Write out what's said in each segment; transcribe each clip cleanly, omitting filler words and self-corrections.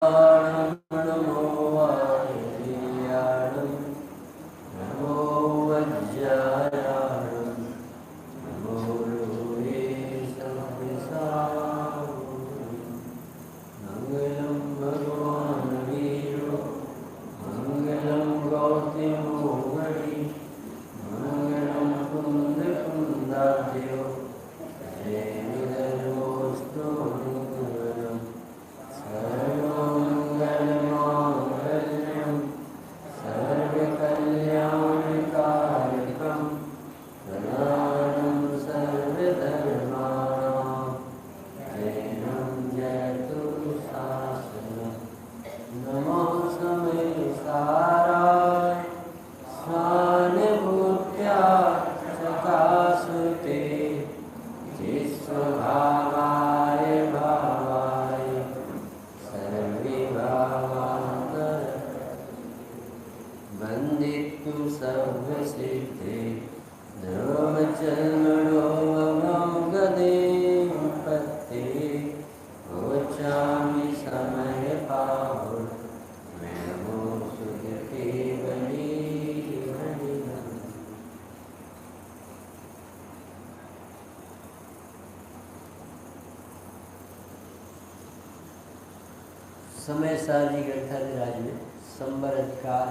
नमो वायुदेयाणं नमो वज्रायाणं नमो लोहे सव्यसायं मङ्गलं भगवान् वीरो मङ्गलं गौतमो गणि मङ्गलं कुन्दकुन्दाद्यो जयविदर्भोऽस्तु मङ्गलम् सर्वमङ्गलमाङ्गल्यं सर्वकल्याणकारिकं प्रदानं सर्वधर्माणां जयं जयतु शासनं नमः समयसाराय स्वानुभूत्या चकासुते जिस्वभावाय भावाय वन्दितु सर्वसिद्धे ध्रुवचरणोऽवगदे पत्ते वचामि समयपाहुः नमो सुगते बली समय साजी ग्रंथाधिराज में संबर अधिकार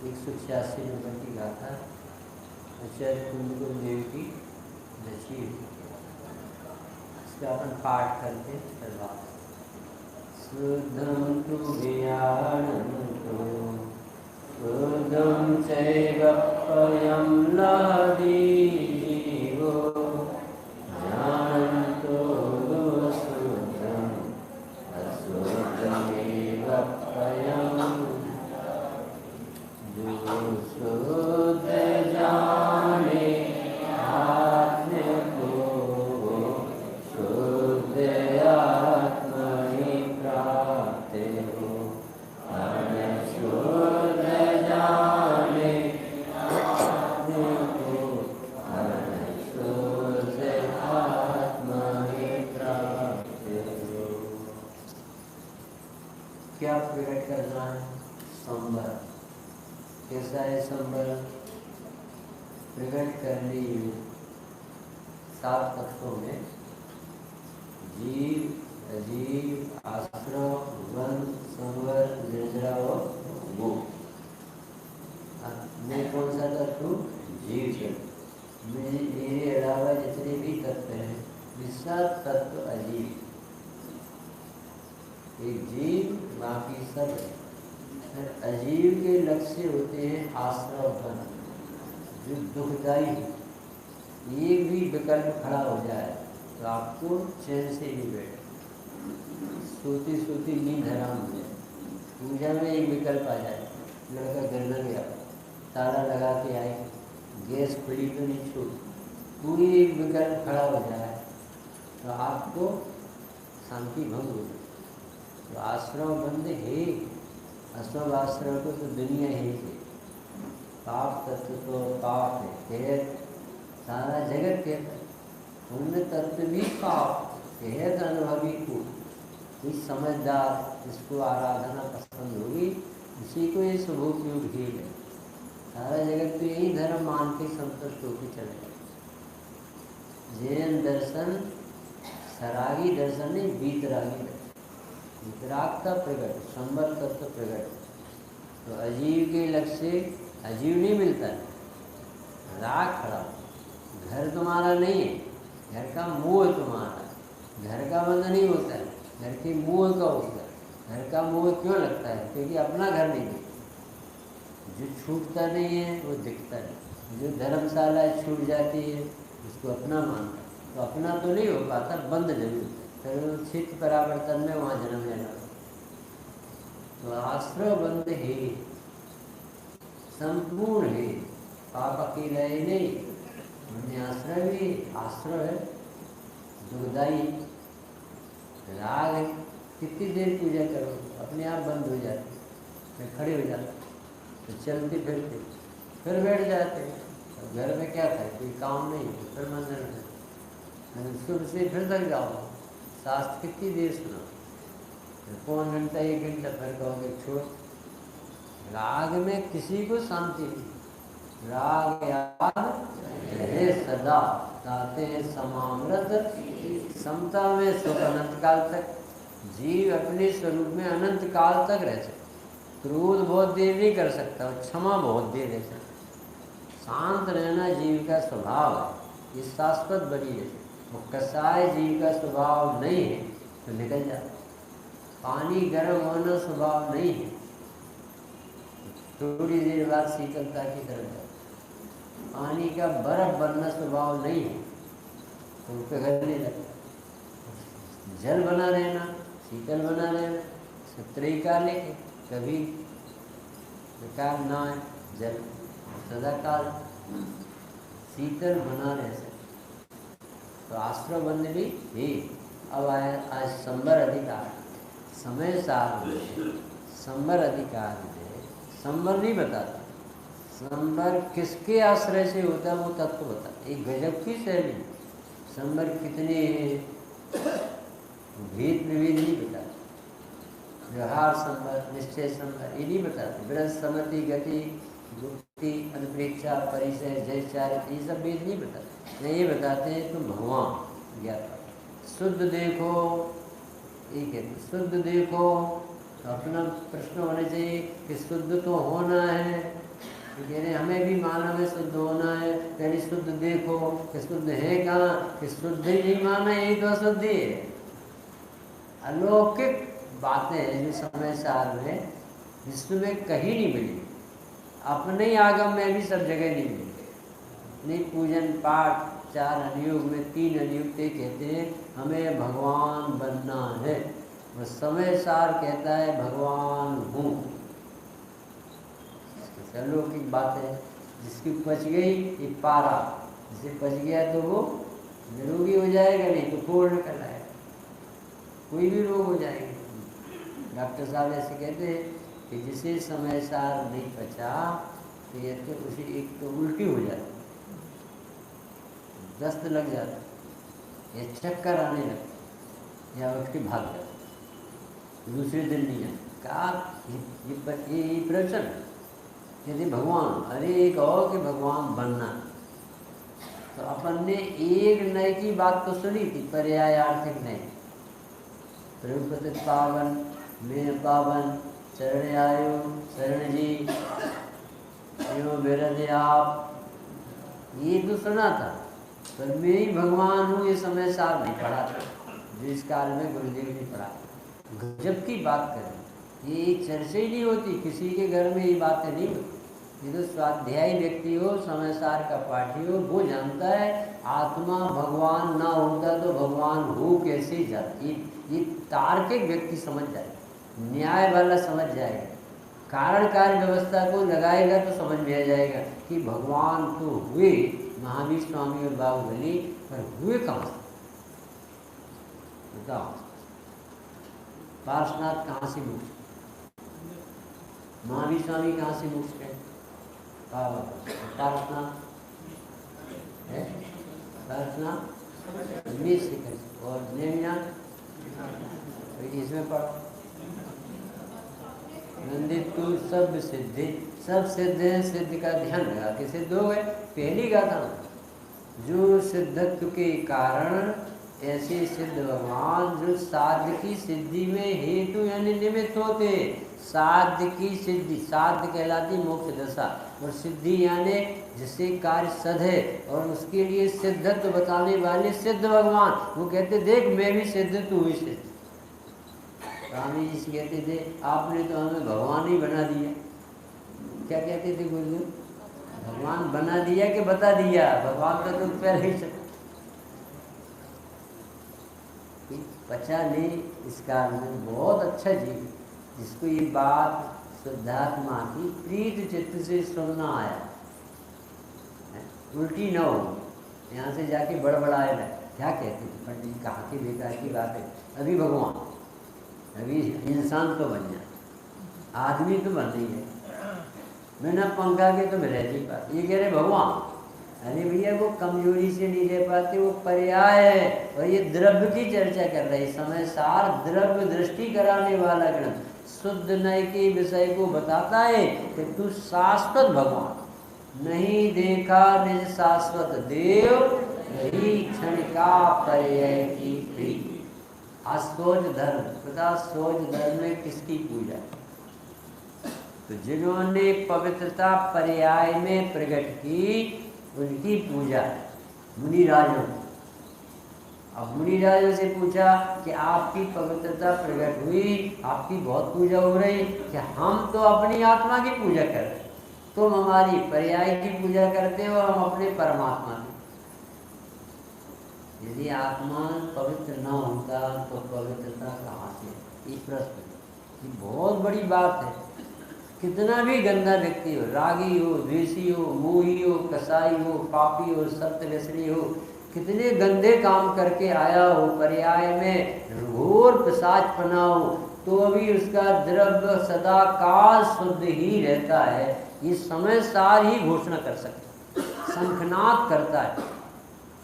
186 नंबर की गाथा आचार्य कुंदकुल देव की रची। इसका अपन पाठ करते सर्वा शुद्धं तु ज्ञानंतो शुद्धं चैव पयं लादीवो ज्ञानंतो शुद्धं अशुद्धमेव पयं शुद्ध जाने आत्म को शुद्ध आत्मनि प्राप्त हो शुद्ध जाने आत्म को शुद्ध आत्मनि प्राप्त हो। क्या प्रकट करना है? संबर कैसा है? संबर प्रकट करने योग्य 7 तत्वों में जीव, अजीव, आश्रव, वन, संवर, निर्जरा और मोह में कौन सा तत्व? जीव है। मेरे अलावा जितने भी तत्व हैं विशाल तत्व अजीव, एक जीव बाकी सब है। अजीव के लक्ष्य होते हैं आश्रव बन, जो दुखदायी है। एक भी विकल्प खड़ा हो जाए तो आपको चैन से नहीं बैठे, सोती सोती नींद हराम हो जाए। पूजा में एक विकल्प आ जाए, लड़का घर न गया, ताला लगा के आए, गैस खुली तो नहीं छूट, कोई एक विकल्प खड़ा हो जाए तो आपको शांति भंग हो जाए। तो आश्रम बंद है, असव आश्रम को तो दुनिया ही है। पाप तत्व तो पाप है, कह सारा जगत कहता है उनमें तत्व भी पाप है। अनुभवी को कोई समझदार जिसको आराधना पसंद होगी उसी को ये शुभोपयोग ही है। सारा जगत तो यही धर्म मान के संतुष्ट होकर चलेगा। जैन दर्शन सरागी दर्शन नहीं, वीतरागी दर्शन, वितराग का प्रकट, संबर तत्व प्रकट। तो अजीव के लक्ष्य अजीव नहीं मिलता है, राग खड़ा। घर तुम्हारा नहीं है, घर का मोह तुम्हारा। घर का बंद नहीं होता है, घर के मोह का होता है। घर का मोह क्यों लगता है? क्योंकि अपना घर नहीं है। जो छूटता नहीं है वो दिखता है। जो धर्मशाला छूट जाती है उसको अपना मानता है, तो अपना तो नहीं हो पाता, बंद जरूर। फिर चित्त परावर्तन में वहाँ जन्म लेना। तो आश्रय बंद है, संपूर्ण है। पाप अकेला ही नहीं, आश्रय भी आश्रय है, दुर्दाई राग है। कितनी देर पूजा करो, अपने आप बंद हो जाते, फिर खड़े हो जाते, तो चलते फिरते फिर बैठ जाते। घर में क्या था, कोई काम नहीं, फिर मंदिर में सुबह से फिर तक जाओ, शास्त्र कितनी देर सुना। पौन घंटा 1 घंटा फिर कहोगे छोड़। राग में किसी को शांति नहीं। राग याद रहे सदा, ताते समामृत समता में सुख अनंत काल तक। जीव अपने स्वरूप में अनंत काल तक रह सकता। क्रोध बहुत देर नहीं कर सकता और क्षमा बहुत देर रह सकता। शांत रहना जीव का स्वभाव है, ये शाश्वत बनी है। वो कसाय जीव का स्वभाव नहीं है तो निकल जाता। पानी गर्म होना स्वभाव नहीं है, थोड़ी देर बाद शीतलता की तरफ जाता। पानी का बर्फ बनना स्वभाव नहीं है तो पिघलने लगता। जल बना रहना, शीतल बना रहना सत्रही काल लेके कभी बेकार ना है। जल सदा काल शीतल बना रह सकते। तो आश्रय बंद भी अब आया आज संबर अधिकार, समय सार संबर अधिकार में संबर नहीं बताता। संबर किसके आश्रय से होता है वो तत्व बता। एक गजब की शैली। संबर कितने भेद विभेद नहीं बताते। व्यवहार संबर, निश्चय संबर ये नहीं बताते। ब्रज सम्मति गति गुप्ति अनुप्रेक्षा परिचय जय चारित ये सब भेद नहीं बताते। नहीं ये बताते हैं तुम भगवान ज्ञाता शुद्ध देखो। ये कहते शुद्ध देखो। तो अपना प्रश्न होना चाहिए कि शुद्ध तो होना है, कह रहे हमें भी मानव में शुद्ध होना है। पहले शुद्ध देखो कि शुद्ध है कहाँ, कि शुद्ध ही नहीं माना यही तो अशुद्धि है। अलौकिक बातें हैं जो समय सार में विश्व में कहीं नहीं मिली, अपने ही आगम में भी सब जगह नहीं मिली। नहीं पूजन पाठ 4 अनुयोग में 3 अनुयोग कहते हैं हमें भगवान बनना है। वो समय सार कहता है भगवान हूँ। अलौकिक बातें जिसकी पच गई ये पारा, जिसे पच गया तो वो निरोगी हो जाएगा, नहीं तो फोड़ निकल आएगा, कोई भी रोग हो जाएगा। डॉक्टर साहब ऐसे कहते हैं कि जिसे समय सार नहीं पचा तो ये तो उसे एक तो उल्टी हो जाती, दस्त लग जाता, या चक्कर आने लगता, या उठ के भाग जाता, दूसरे दिन नहीं आता। कहा ये प्रवचन यदि भगवान, अरे एक और कि भगवान बनना। तो अपन ने एक नए की बात तो सुनी थी, पर्याय आर्थिक नहीं। प्रभुपति पावन मेरे पावन चरण आयो शरण जी यो विरद आप, ये तो सुना था। पर मैं ही भगवान हूँ ये समय सार नहीं पढ़ा था, जिस काल में गुरुदेव ने पढ़ा। गजब की बात करें, ये चर्चा ही नहीं होती, किसी के घर में ये बातें नहीं होती। ये तो स्वाध्यायी व्यक्ति हो, समय सार का पाठी हो, वो जानता है आत्मा भगवान ना होता तो भगवान हो कैसे जाती। ये तार्किक व्यक्ति समझ जाएगा, न्याय वाला समझ जाएगा, कारण कार्य व्यवस्था को लगाएगा तो समझ में आ जाएगा कि भगवान तो हुए महावीर स्वामी और बाहुबली, पर हुए कहाँ से बताओ। पार्श्वनाथ कहाँ से मुक्त, महावीर स्वामी कहाँ से मुक्त है, पार्श्वनाथ है, पार्श्वनाथ और नेमिनाथ इसमें पढ़ो। नंदित तू सब सिद्धि, सब सिद्ध है, सिद्ध का ध्यान लगा के सिद्ध हो गए। पहली गाथा जो सिद्धत्व के कारण ऐसे सिद्ध भगवान जो साध्य की सिद्धि में हेतु यानी निमित्त होते। साध्य की सिद्धि, साध्य कहलाती मोक्ष दशा, और सिद्धि यानी जिससे कार्य सद है और उसके लिए सिद्धत्व बताने वाले सिद्ध भगवान। वो कहते देख मैं भी सिद्ध तू भी सिद्ध। स्वामी जी कहते थे आपने तो हमें भगवान ही बना दिया। क्या कहते थे गुरुदेव, भगवान बना दिया कि बता दिया, भगवान का तो पैर ही सकता पचा ले। इस काल में बहुत अच्छा जीव जिसको ये बात शुद्धात्मा की प्रीत चित्त से सुनना आया, उल्टी न हो, यहाँ से जाके बड़बड़ाए ना। क्या कहते थे पंडित जी, कहाँ की बेकार की बात है। अभी भगवान, अभी इंसान तो बन जाए, आदमी तो बन नहीं है, बिना पंखा के तो रह नहीं पाते। ये कह रहे भगवान, अरे भैया वो कमजोरी से नहीं ले पाते, वो पर्याय है। और ये द्रव्य की चर्चा कर रहे हैं, समय सार द्रव्य दृष्टि कराने वाला ग्रंथ शुद्ध नय के विषय को बताता है कि तू शाश्वत भगवान नहीं देखा निज शाश्वत देव, यही क्षण का पर्याय की प्री। असोज धर्म तथा सोज धर्म में किसकी पूजा? तो जिन्होंने पवित्रता पर्याय में प्रकट की उनकी पूजा मुनिराजों। अब मुनिराजों से पूछा कि आपकी पवित्रता प्रकट हुई, आपकी बहुत पूजा हो रही, कि हम तो अपनी आत्मा की पूजा कर रहे, तुम हमारी पर्याय की पूजा करते हो, हम अपने परमात्मा की। यदि आत्मा पवित्र न होता तो पवित्रता कहाँ से? ये प्रश्न, ये बहुत बड़ी बात है। कितना भी गंदा व्यक्ति हो, रागी हो, द्वेषी हो, मोही हो, कसाई हो, पापी हो, सप्तव्यसनी हो, कितने गंदे काम करके आया हो, पर्याय में घोर पिशाचपना हो, तो अभी उसका द्रव्य सदा काल शुद्ध ही रहता है। ये समय सार ही घोषणा कर सकता, शंखनाद करता है।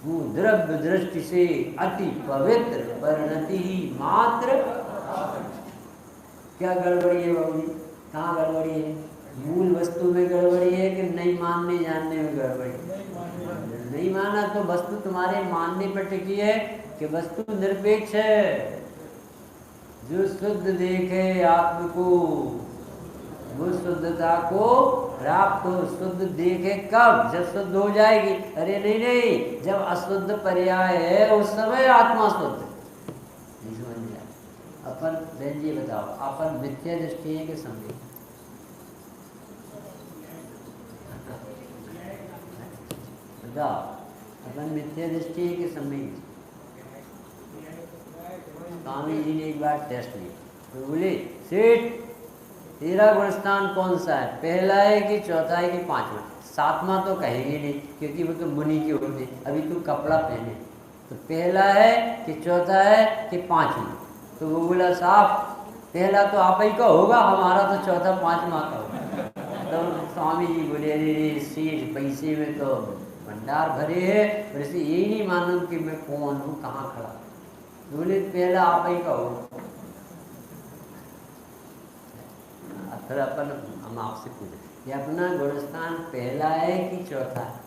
वो द्रव्य दृष्टि से अति पवित्र परिणति ही मात्र। क्या गड़बड़ी है बाबू जी? कहाँ गड़बड़ी है? मूल वस्तु में गड़बड़ी है कि नहीं मानने जानने में गड़बड़ी है? नहीं माना तो वस्तु तुम्हारे मानने पर टिकी है कि वस्तु निरपेक्ष है। जो शुद्ध देखे आत्म को वो शुद्धता को प्राप्त हो। शुद्ध देखे कब? जब शुद्ध हो जाएगी। अरे नहीं नहीं, जब अशुद्ध पर्याय है उस समय आत्मा शुद्ध। अपन बहन जी बताओ, अपन मिथ्या दृष्टि है कि समझे? बताओ, अपन मिथ्या दृष्टि है कि समझे? स्वामी जी ने एक बार टेस्ट लिया तो बोले, सेठ तेरा गुणस्थान कौन सा है? पहला है कि चौथा है कि पांचवा? सातवां तो कहेंगे नहीं क्योंकि वो तो मुनि के होते। अभी तू कपड़ा पहने तो पहला है कि चौथा है कि पांचवा? तो वो बोला, साहब पहला तो आप ही का होगा, हमारा तो चौथा पांचवा का होगा। तो स्वामी जी बोले, अरे सेठ पैसे में तो भंडार भरे हैं, और इसे यही नहीं मालूम कि मैं कौन हूँ, कहाँ खड़ा। बोले पहला आप ही का होगा। फिर अपन हम आपसे पूछे कि अपना गुणस्थान पहला है कि चौथा है?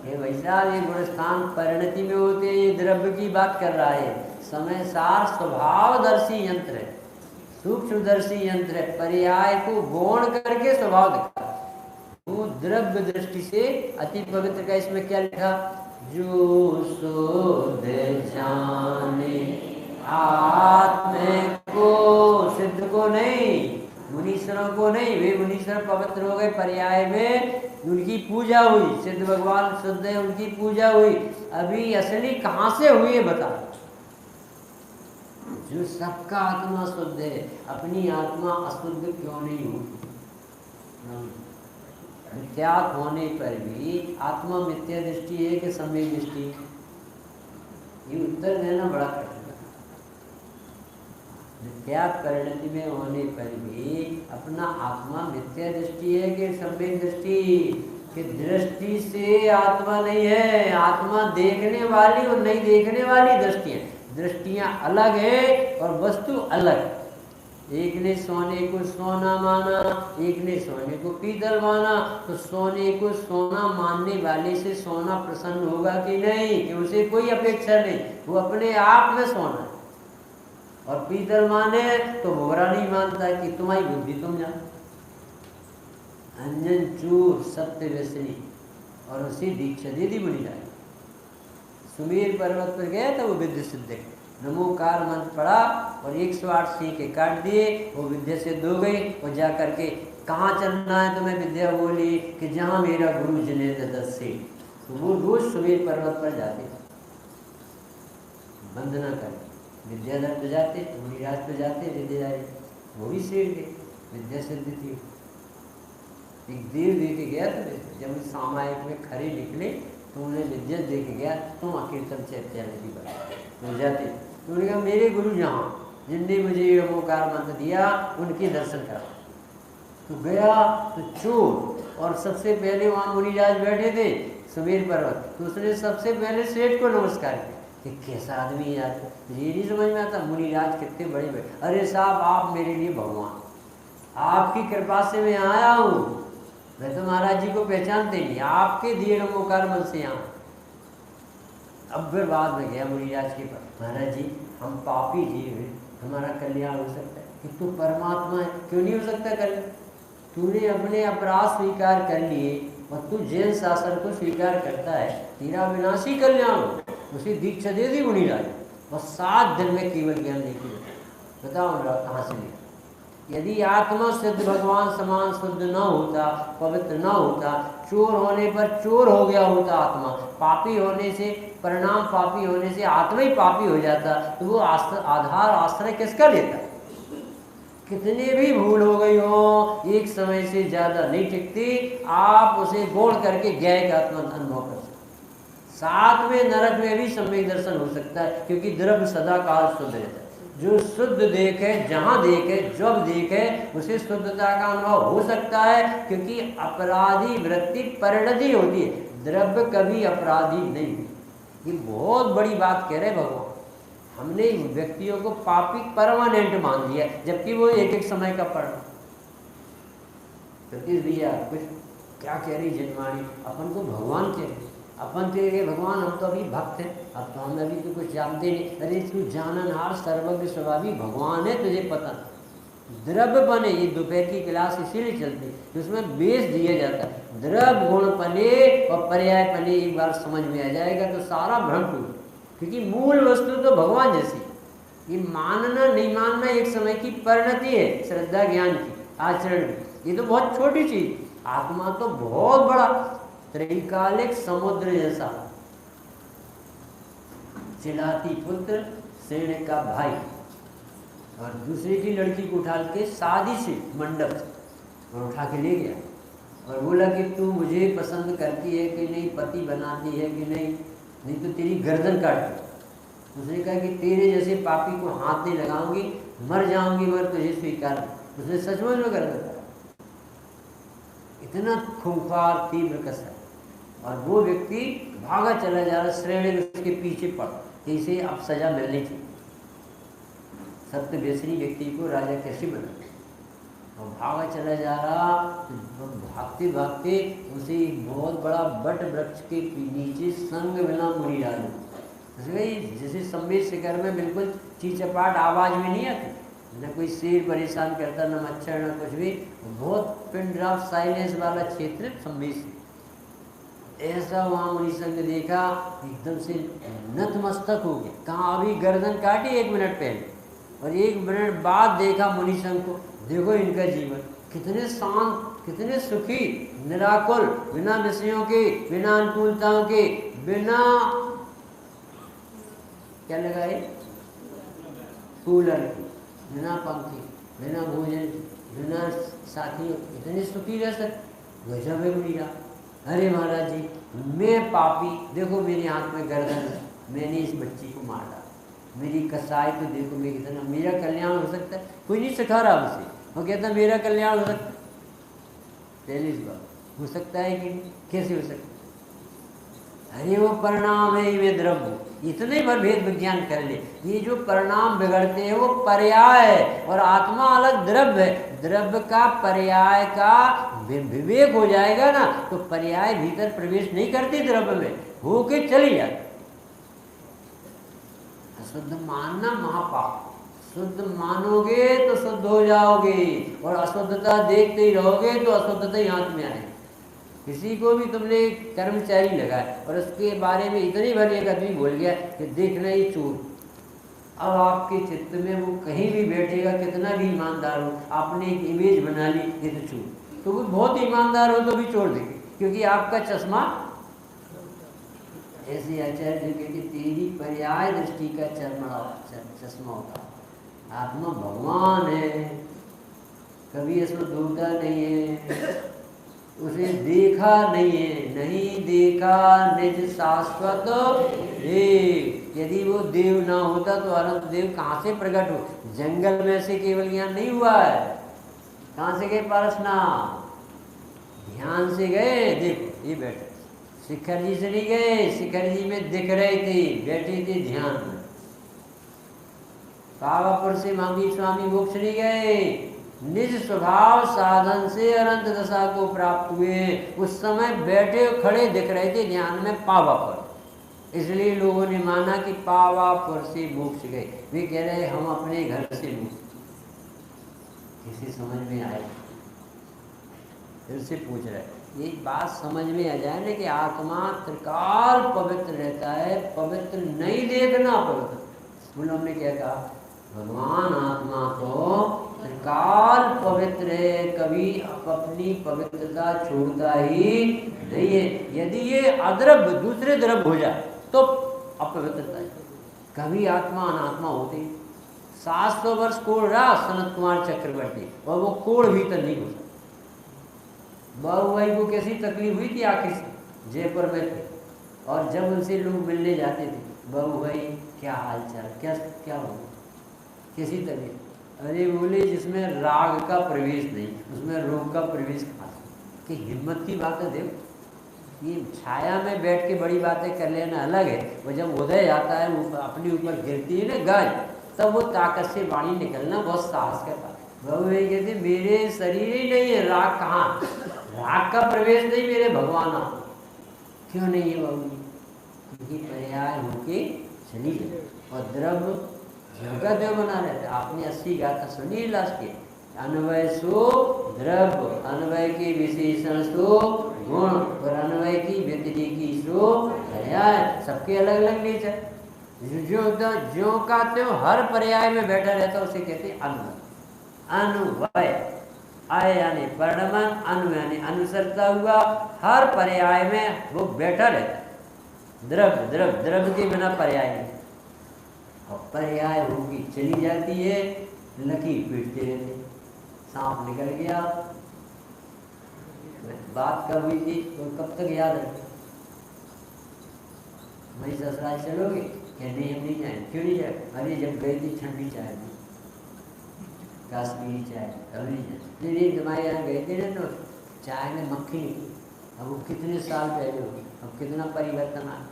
ये भाई साहब, ये गुणस्थान परिणति में होते हैं। ये द्रव्य की बात कर रहा है। समय सार स्वभावदर्शी यंत्र है, सूक्ष्मदर्शी यंत्र है। पर्याय को गौण करके स्वभाव दिखा। वो द्रव्य दृष्टि से अति पवित्र का। इसमें क्या लिखा? जो शुद्ध जाने आत्मा को, सिद्ध को नहीं, मुनीश्वरों को नहीं। वे मुनीश्वर पवित्र हो गए पर्याय में, उनकी पूजा हुई। सिद्ध भगवान शुद्ध है, उनकी पूजा हुई। अभी असली कहाँ से हुई है बता? जो सबका आत्मा शुद्ध है, अपनी आत्मा अशुद्ध क्यों नहीं होती? मिथ्यात्व होने पर भी आत्मा मिथ्या दृष्टि है कि सम्यक दृष्टि? ये उत्तर देना बड़ा कठिन है। मिथ्या परिणति में होने पर भी अपना आत्मा मिथ्या दृष्टि है कि सम्यक दृष्टि? कि दृष्टि से आत्मा नहीं है, आत्मा देखने वाली और नहीं देखने वाली दृष्टियां। दृष्टियां अलग है और वस्तु अलग। एक ने सोने को सोना माना, एक ने सोने को पीतल माना। तो सोने को सोना मानने वाले से सोना प्रसन्न होगा कि नहीं? कि उसे कोई अपेक्षा नहीं, वो अपने आप में सोना है। और पीतल माने तो बुरा नहीं मानता कि तुम्हारी बुद्धि तुम जान। अंजन चूर सत्य व्यसनी, और उसी दीक्षा दे दी मुनि राय। सुमेर पर्वत पर गया था वो विद्या सिद्ध, नमोकार मंत्र पढ़ा और 108 सिंह के काट दिए। वो विद्या सिद्ध हो गई। और जा करके कहाँ चलना है तुम्हें? विद्या बोली कि जहाँ मेरा गुरु जिनेंद्र दत्त से। तो वो रोज सुमेर पर्वत पर जाते, वंदना करते, विद्याधर पे जाते, मुनिराज पे जाते, विद्याधारी वो भी सीख गए, विद्या सिद्ध थी। एक देव दे के गया था, जब सामायिक में खड़े निकले तो उन्हें विद्या दे के गया, तुम अकीर्तन से अत्याचार की बात तो जाते। तो उन्होंने कहा मेरे गुरु जहाँ जिनने मुझे ये नमोकार मंत्र दिया उनके दर्शन करा। तो गया तो चोर और सबसे पहले वहाँ मुनिराज बैठे थे सुमेर पर्वत, तो उसने सबसे पहले सेठ को नमस्कार किया कि कैसा आदमी है यार, ये नहीं समझ में आता मुनिराज कितने बड़े बड़े। अरे साहब आप मेरे लिए भगवान, आपकी कृपा से मैं आया हूँ, मैं तो महाराज जी को पहचानते नहीं, आपके दिए नमोकार मन से यहाँ। अब फिर बाद में गया मुनिराज के पास, महाराज जी हम पापी जीव हैं, हमारा कल्याण हो सकता है कि तू परमात्मा है, क्यों नहीं हो सकता कल्याण? तूने अपने अपराध स्वीकार कर लिए और तू जैन शासन को स्वीकार करता है, तेरा विनाशी कल्याण हो। उसे दीक्षा दे दी मुनिराज और 7 दिन में केवल ज्ञान लेके बताओ कहाँ से लिया? यदि आत्मा सिद्ध भगवान समान शुद्ध न होता, पवित्र न होता, चोर होने पर चोर हो गया होता आत्मा, पापी होने से परिणाम पापी होने से आत्मा ही पापी हो जाता, तो वो आधार आश्रय किसका लेता? कितने भी भूल हो गई हो, एक समय से ज़्यादा नहीं टिकती, आप उसे गोड़ करके ज्ञाय का आत्मा अनुभव कर सकते। 7वें नरक में भी सम्यक दर्शन हो सकता है, क्योंकि द्रव्य सदा काल शुद्ध रहता है। जो शुद्ध देखे, जहाँ देखे, जब देखे, उसे शुद्धता का अनुभव हो सकता है, क्योंकि अपराधी वृत्ति परिणति होती है, द्रव्य कभी अपराधी नहीं। ये बहुत बड़ी बात कह रहे भगवान। हमने व्यक्तियों को पापी परमानेंट मान लिया, जबकि वो एक एक समय का पढ़। सतीश भैया कुछ क्या कह रही जनवाणी, अपन को भगवान कह रहे, अपन कह रहे भगवान हम तो अभी भक्त हैं, अब तो हम अभी तो कुछ जानते नहीं। अरे तू जाननहार सर्वज्ञ स्वभावी भगवान है, तुझे पता नहीं। द्रव्य बने, ये दोपहर की क्लास इसीलिए चलती है, उसमें बेस दिया जाता है। द्रव्य गुण पने और पर्याय पने एक बार समझ में आ जाएगा तो सारा भ्रम टूट, क्योंकि मूल वस्तु तो भगवान जैसी। ये मानना नहीं मानना एक समय की परिणति है, श्रद्धा ज्ञान की, आचरण की। ये तो बहुत छोटी चीज, आत्मा तो बहुत बड़ा त्रैकालिक समुद्र जैसा। चिलाती पुत्र सेठ का भाई और दूसरे की लड़की को उठा के शादी से मंडप और उठा के ले गया और बोला कि तू मुझे पसंद करती है कि नहीं, पति बनाती है कि नहीं, नहीं तो तेरी गर्दन काट दूं। उसने कहा कि तेरे जैसे पापी को हाथ नहीं लगाऊंगी, मर जाऊंगी मगर तुझे स्वीकार। उसने सचमुच में गर्दन काटा। इतना खूंखार तीव्र कसर, और वो व्यक्ति भागा चला जा रहा, श्रेणी उसके पीछे पड़, इसे अब सजा मिलनी चाहिए। सत्य व्यसनी व्यक्ति को राजा कैसे बना, और भागा चला जा रहा, भागते भागते उसे एक बहुत बड़ा बट वृक्ष के नीचे संग बिना मुनि डालू। जैसे संवेद शिखर में बिल्कुल चीचपाट आवाज में नहीं आती, न कोई शेर परेशान करता, न मच्छर, न कुछ भी, बहुत पिन ड्रॉप साइलेंस वाला क्षेत्र संवेद। ऐसा वहाँ मुनि संग देखा, एकदम से नतमस्तक हो गया। कहाँ अभी गर्दन काटी 1 मिनट पहले, और 1 मिनट बाद देखा मुनि संग को। देखो इनका जीवन कितने शांत, कितने सुखी, निराकुल, बिना विषयों के, बिना अनुकूलताओं के, बिना क्या लगाए कूलर की, बिना पंखे, बिना भोजन, बिना साथियों, इतने सुखी रह सकते। गजब है मुनिया। अरे महाराज जी मैं पापी, देखो मेरे हाथ में गर्दन है, मैंने इस बच्ची को मार डाला, मेरी कसाई तो देखो मेरी कितना, मेरा कल्याण हो सकता है। कोई नहीं सिखा रहा उसे, वो कहता है मेरा कल्याण हो सकता है। पहली बात हो सकता है कि कैसे हो सकता है? अरे वो परिणाम है, ये द्रव्य, इतने भर भेद विज्ञान कर ले। ये जो परिणाम बिगड़ते हैं वो पर्याय है, और आत्मा अलग द्रव्य है। द्रव्य का पर्याय का विवेक हो जाएगा ना, तो पर्याय भीतर प्रवेश नहीं करती द्रव्य में, होके चली जाती। अशुद्ध मानना महापाप, शुद्ध मानोगे तो शुद्ध हो जाओगे, और अशुद्धता देखते ही रहोगे तो अशुद्धता ही हाथ में आएगी। किसी को भी तुमने कर्मचारी लगाया और उसके बारे में इतनी भर एक आदमी बोल गया कि देखना ये चोर, अब आपके चित्त में वो कहीं भी बैठेगा, कितना भी ईमानदार हो, आपने एक इमेज बना ली ये तो चोर, तो वो बहुत ईमानदार हो तो भी छोड़ देंगे, क्योंकि आपका चश्मा ऐसे आचार्य जी कहते तेरी पर्याय दृष्टि का चश्मा होता। आत्मा भगवान है, कभी इसमें धोखा नहीं है, उसे देखा नहीं है, नहीं देखा निज शाश्वत देव। यदि वो देव ना होता तो अनंत देव कहाँ से प्रकट हो? जंगल में से केवल ज्ञान नहीं हुआ है, कहाँ से गए पारसनाथ? ध्यान से गए, देखो ये बैठे, शिखर जी से नहीं गए, शिखर जी में दिख रही थी, बैठी थी ध्यान में। पावापुर से महावीर स्वामी मोक्ष नहीं गए, निज स्वभाव साधन से अनंत दशा को प्राप्त हुए, उस समय बैठे खड़े दिख रहे थे ध्यान में पावापुर, इसलिए लोगों ने माना कि पावापुर से मोक्ष गए। वे कह रहे हम अपने घर से मोक्ष। किसी समझ में आए? फिर से पूछ रहे, ये बात समझ में आ जाए ना कि आत्मा त्रिकाल पवित्र रहता है, पवित्र नहीं देखना पवित्र। बोलो हमने क्या कहा, भगवान आत्मा तो त्रिकाल पवित्र है, कभी अपनी पवित्रता छोड़ता ही नहीं है। यदि ये अद्रव्य दूसरे द्रव्य हो जाए तो अपवित्रता है। कभी आत्मा अनात्मा होती। 700 वर्ष कोड़ रहा सनत कुमार चक्रवर्ती, और वो कोड़ भीतर नहीं घुसा। बाबूभाई को कैसी तकलीफ हुई थी आखिर से, जयपुर में थे, और जब उनसे लोग मिलने जाते थे, बाबूभाई क्या हाल चाल, क्या हो, कैसी तकलीफ? अरे बोले जिसमें राग का प्रवेश नहीं, उसमें रोग का प्रवेश कहाँ से? कि हिम्मत की बात है। देखो ये छाया में बैठ के बड़ी बातें कर लेना अलग है, वो जब उदय आता है अपने ऊपर गिरती है ना गाय, तब वो ताकत से वाणी निकलना बहुत साहस का बात। बाबू भाई कहते मेरे शरीर ही नहीं है, राग कहाँ, राग का प्रवेश नहीं मेरे भगवान आप। क्यों नहीं है बाबू जी? क्योंकि पर्याय होके चली गई, और द्रव्य जगत देव बना रहता। आपने 80 गाथा सुनी लास्ट के, अन्वय सो द्रव्य, अन्वय के विशेषण सो गुण, और अन्वय की व्यतिरिकी सो पर्याय। सबके अलग अलग नेचर, जो का त्यों हर पर्याय में बैठा रहता उसे कहते हैं अन्वय। अन्वय आय यानी परिणमन, अन्वय यानी अनुसरता हुआ, हर पर्याय में वो बैठा रहता। द्रव्य द्रव्य द्रव्य के बिना पर्याय नहीं, और पर्याय होगी चली जाती है, लकीर पीटते रहते। सांप निकल गया, बात कब हुई थी तो कब तक याद रखे? भाई ससुराल चलोगे? क्या नहीं, हम नहीं जाए। क्यों नहीं जाए? अरे जब गई थी ठंडी चाय में, कश्मीरी चाय, अब नहीं जाए। नहीं तुम्हारे यहाँ गए थे ना तो चाय में मक्खी निकली। अब वो कितने साल पहले हो, अब कितना परिवर्तन आया,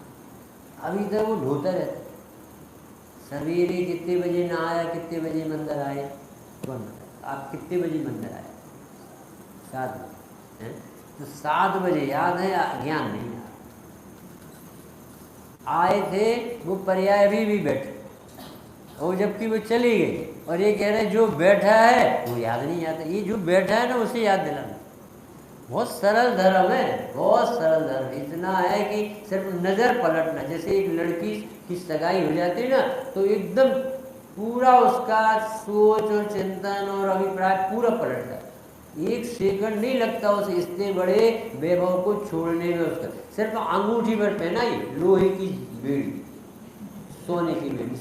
अभी तक वो ढोता रहता। सवेरे कितने बजे नहाया, कितने बजे मंदिर आए, कौन बताए? आप कितने बजे मंदिर आए? 7 बजे। तो 7 बजे याद है, ज्ञान नहीं आए थे। वो पर्याय अभी भी बैठे, और जबकि वो चली गई, और ये कह रहे जो बैठा है वो याद नहीं आता। ये जो बैठा है ना उसे याद दिलाना। बहुत सरल धर्म है, बहुत सरल धर्म। इतना है कि सिर्फ नज़र पलटना। जैसे एक लड़की की सगाई हो जाती है ना, तो एकदम पूरा उसका सोच और चिंतन और अभिप्राय पूरा पलटता है। 1 सेकंड नहीं लगता उसे इतने बड़े वैभव को छोड़ने में। उसका सिर्फ अंगूठी पर पहना ही लोहे की बेड़ी, सोने की बेड़ी,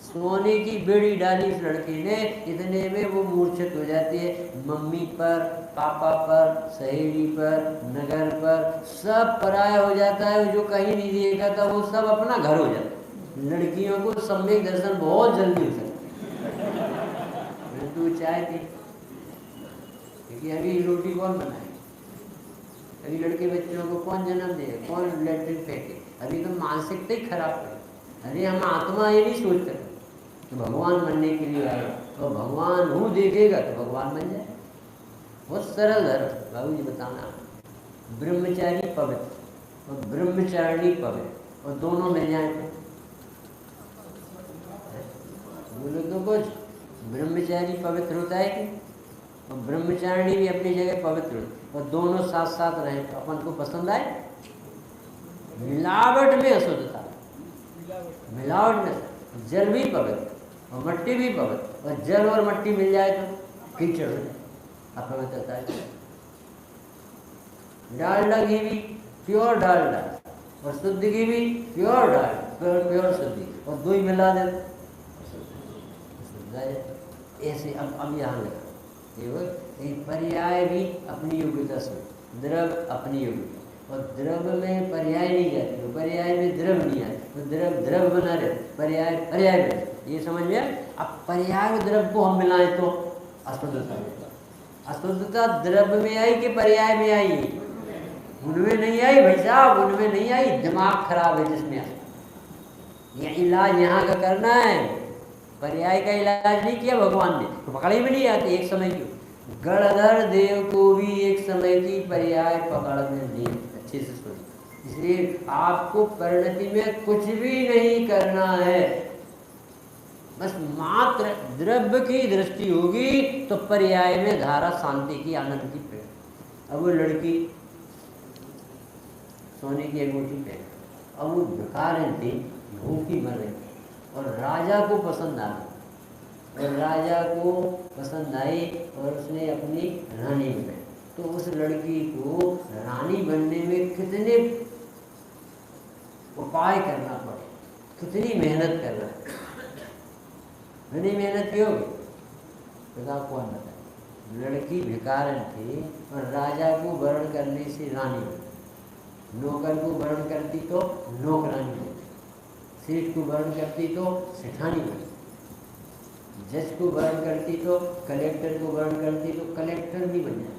सोने की बेड़ी डाली इस लड़की ने, इतने में वो मूर्छित हो जाती है। मम्मी पर, पापा पर, सहेली पर, नगर पर, सब पराया हो जाता है। जो कहीं नहीं देखा था वो सब अपना घर हो जाता है। लड़कियों को सम्यक दर्शन बहुत जल्दी हो सकता है। तू चाय पी, क्योंकि अभी रोटी कौन बनाए, अभी लड़के बच्चों को कौन जन्म दे, कौन लेटरिन फेंके, अभी तो मानसिकता ही खराब है। अरे हम आत्मा ये नहीं सोचते कि भगवान बनने के लिए आए, तो भगवान हूँ देखेगा तो भगवान बन जाए। बहुत सरल है बाबू जी बताना। ब्रह्मचारी पवित्र और ब्रह्मचारिणी पवित्र, और दोनों मिल जाए तो बोलो तो कुछ। ब्रह्मचारी पवित्र होता है कि, और ब्रह्मचारिणी भी अपनी जगह पवित्र होती, और दोनों साथ साथ रहे तो अपन को पसंद आए। मिलावट में अशुद्धता, मिलावट में जल भी पवित्र और मट्टी भी पवित्र, और जल और मट्टी मिल जाए तो कीचड़ हो जाए, अपवित्रता है। डालडा घी भी प्योर डालडा, और शुद्ध घी भी प्योर डालडा, प्योर शुद्धि, और दो ही मिला देते ऐसे। अब यहाँ लगा देखो, पर्याय भी अपनी योग्यता से, द्रव्य अपनी योग्यता, और द्रव्य में पर्याय नहीं जाती, तो पर्याय में द्रव्य नहीं आए, तो द्रव्य द्रव्य बना रहे, पर्याय पर्याय में। ये समझ में। अब पर्याय और द्रव्य को हम मिलाएं तो अशुद्धता है। अशुद्धता द्रव्य में आई कि पर्याय में आई? उनमें नहीं आई भाई साहब, उनमें नहीं आई, दिमाग खराब है जिसमें आई। ये इलाज यहाँ का करना है, पर्याय का इलाज नहीं किया भगवान ने, तो पकड़ ही में नहीं आती एक समय की। गणधर देव को भी एक समय की पर्याय पकड़ में नहीं, अच्छे से सुनिए। इसलिए आपको परिणति में कुछ भी नहीं करना है, बस मात्र द्रव्य की दृष्टि होगी तो पर्याय में धारा शांति की, आनंद की पेड़। अब वो लड़की सोने की अंगूठी पहन, अब वो भिखारिन थी, भूखी मर रही और राजा को पसंद आ गई, और राजा को पसंद आई और उसने अपनी रानी बनाई। तो उस लड़की को रानी बनने में कितने उपाय करना पड़े, कितनी मेहनत करना है। मैंने मेहनत की होगी बताओ, कौन बताए? लड़की भिखारन थी और राजा को वर्ण करने से रानी बनी, नौकर को वर्ण करती तो नौकरानी बनी, सेठ को वर्ण करती तो सेठानी बनी, जज को वर्ण करती तो कलेक्टर को वर्ण करती तो कलेक्टर भी बन जाए,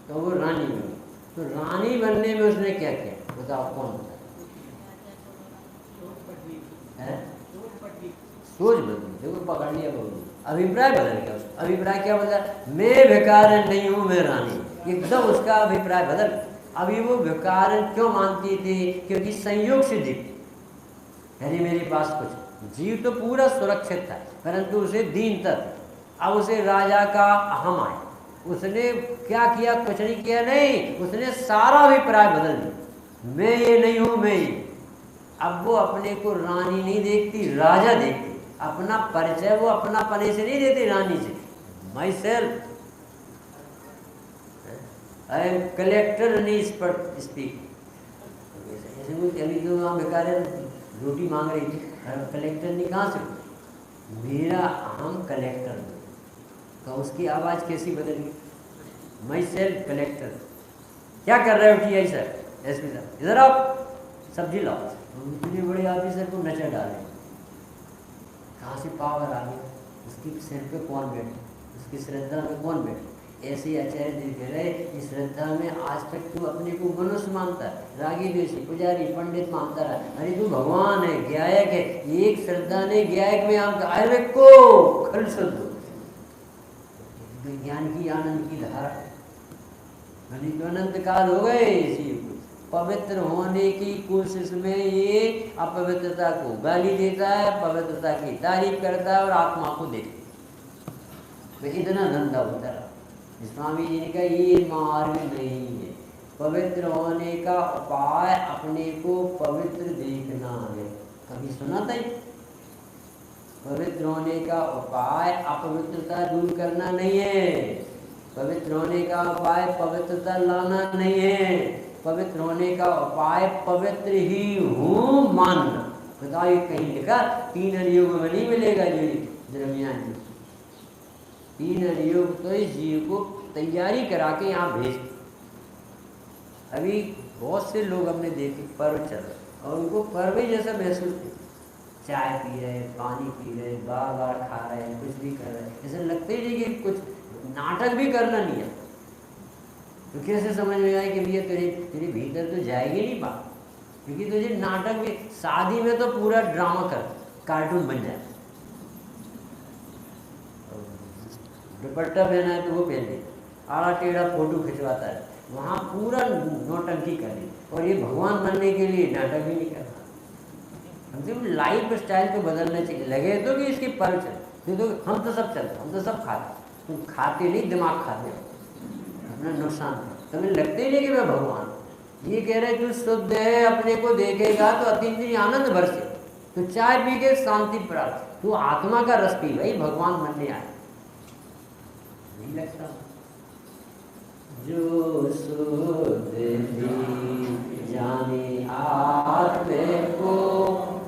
तो वो रानी बनी। तो रानी बनने में उसने क्या किया बताओ, कौन बताए? सोच बदली, देखो पकड़ लिया बदली, अभिप्राय बदल गया उसका। अभिप्राय क्या बदला? मैं भिखारन नहीं हूँ, मैं रानी, एकदम उसका अभिप्राय बदल। अभी वो भिखारन क्यों मानती थी? क्योंकि संयोग सिद्धि थी, यानी मेरे पास कुछ, जीव तो पूरा सुरक्षित था परंतु उसे दीनता थी। अब उसे राजा का अहम आया, उसने क्या किया? कुछ नहीं किया, नहीं, उसने सारा अभिप्राय बदल दिया, मैं ये नहीं हूँ, मैं ये। अब वो अपने को रानी नहीं देखती, राजा देखती, अपना परिचय वो अपना पने से नहीं देती, रानी से। My self I am collector नहीं स्पीक। अभी तो वहाँ बेकार रोटी मांग रही थी, कलेक्टर नहीं, कहाँ से? मेरा अहम कलेक्टर, तो उसकी आवाज़ कैसी बदली? My self collector. क्या कर रहे हो T I sir, SP sir, इधर आप सब्जी लाओ। इतने बड़े ऑफिसर को नचर डाले, कहाँ से पावर आ गया? उसकी सिर पे कौन बैठे, उसकी श्रद्धा में कौन बैठे? ऐसे आचार्य जी कह रहे, इस श्रद्धा में आज तक तू अपने को मनुष्य मानता है, रागी द्वेषी पुजारी पंडित मानता रहा, अरे तू भगवान है, ज्ञायक है। एक श्रद्धा ने ज्ञायक में आप आयुर्वेद को खल शुद्ध ज्ञान की, आनंद की धारा, तो अनंत काल हो गए। इसी पवित्र होने की कोशिश में ये अपवित्रता को गाली देता है, पवित्रता की तारीफ करता है और आत्मा को देखता है। इतना धंधा होता है। स्वामी जी ने कहा ये मार्ग नहीं है, पवित्र होने का उपाय अपने को पवित्र देखना है। कभी सुना था? पवित्र होने का उपाय अपवित्रता दूर करना नहीं है, पवित्र होने का उपाय पवित्रता लाना नहीं है, पवित्र होने का उपाय पवित्र ही हूँ मानना। बताओ ये कहीं लिखा? 3 हरियोग में नहीं मिलेगा जो दरमियान। 3 हरियोग तो इस जीव को तैयारी करा के यहाँ भेज। अभी बहुत से लोग हमने देखे पर्व चल रहे और उनको पर्व ही जैसा महसूस नहीं, चाय पी रहे, पानी पी रहे, बार बार खा रहे हैं, कुछ भी कर रहे हैं, ऐसा लगता ही नहीं कि कुछ नाटक भी करना नहीं है। तो कैसे समझ में आए कि भैया तेरे भीतर तो जाएगी नहीं बात, क्योंकि तुझे नाटक भी, शादी में तो पूरा ड्रामा कर, कार्टून बन जाए। दुपट्टा पहना है तो वो पहन ले, आड़ा टेढ़ा फोटो खिंचवाता है, वहाँ पूरा नौटंकी कर ली, और ये भगवान बनने के लिए नाटक भी नहीं करता। हम लाइफ स्टाइल को बदलना चाहिए। लगे तो कि इसकी पर्व चले, तो हम तो सब चलते, हम तो सब खाते, तुम खाते नहीं, दिमाग खाते हो, अपना नुकसान है। तुम्हें लगते ही नहीं कि मैं भगवान। ये कह रहे तू शुद्ध है, अपने को देखेगा तो अतीन्द्रिय आनंद बरसे, तो चाय पी के शांति प्राप्त, तू आत्मा का रस पी भाई, भगवान बनने आए। नहीं लगता? जो शुद्ध जाने आत्मा को,